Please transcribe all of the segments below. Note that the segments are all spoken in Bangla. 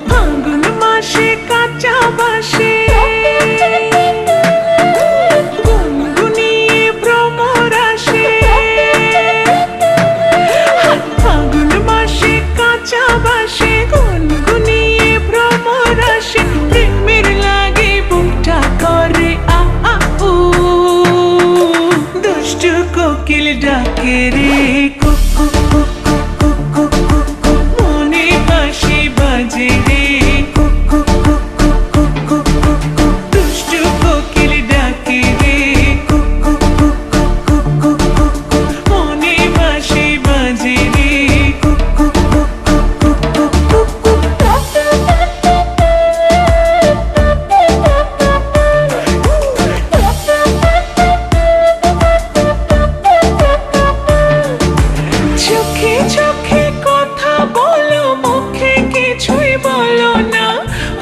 ফাগুন মাসে কাঁচা বাসে গুনগুনিয়ে ভ্রমর আসে। ফাগুন মাসে কাঁচা বাসে গুনগুনিয়ে ভ্রমর আসে। প্রেমের লাগে বুকটা করে আ আ উ, দুষ্টু কোকিল ডাকে রে কু কু কু কু কু কু কু কু, মনে বাঁশি বাজে রে কু কু কু কু কু কু কু কু, দুষ্টু কোকিল ডাকে রে কু কু কু কু কু কু কু কু, মনে বাঁশি বাজে রে কু কু কু কু কু কু কু কু। চোখে চোখে কথা বলো, মুখে কিছুই বলো না।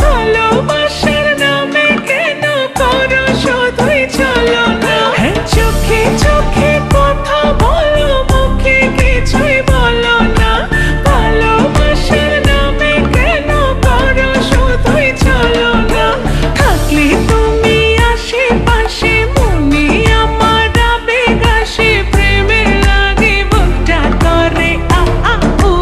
ভালোবাসার নামে কেন করো শুধুই চলো না। হ্যাঁ, চোখে চোখে কথা বলো, মুখে কিছুই বলো না। ভালোবাসার নামে কেন করো শুধুই চলো না। থাকলে তুমি আশেপাশে, মনে আমার আবেগ আসে। প্রেমের লাগে বুকটা করে আ আ উ,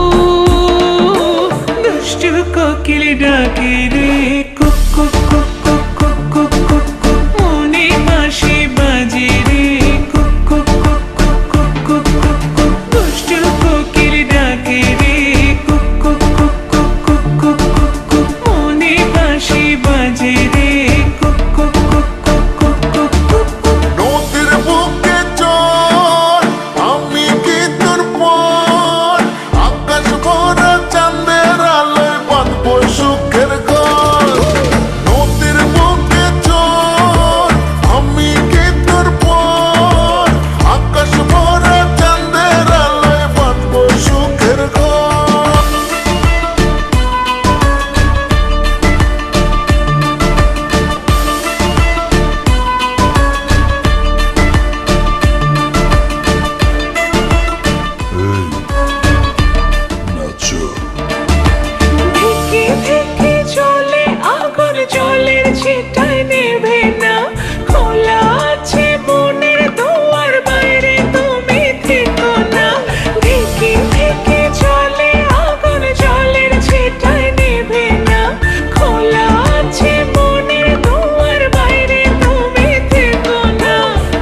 দুষ্টু কোকিল ডাকে রে কু কু কু কু কু কু কু কু, মনে বাঁশি বাজে রে কু কু কু কু কু কু কু কু, দুষ্টু কোকিল ডাকে রে কু কু কু কু কু কু কু কু, মনে বাঁশি বাজে রে কু কু কু কু কু কু কু কু। নদীর বুকে চল, আমি কি তোর পর? আকাশ ভরা চাঁদের আলোয় বাঁধবো সুখের ঘর। নদীর বুকে চল, আমি কি তোর পর? আকাশ ভরা চাঁদের আলোয় বাঁধবো সুখের ঘর। নাচো ধিকি ধিকি চলে আগুন, জলের ছিটায় নেভে না। খোলা আছে মনের দুয়ার, বাইরে তুমি থেকো না। ধিকি ধিকি চলে আগুন, জলের ছিটায় নেভে না। খোলা আছে মনের দুয়ার, বাইরে তুমি থেকো না।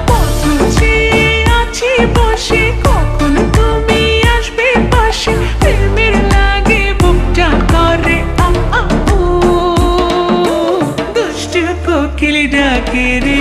পথ চেয়ে আছি বসে, কখন তুমি আসবে পাশে। প্রেমের লাগে বুকটা করে আ আ উ, দুষ্টু কোকিল ডাকে রে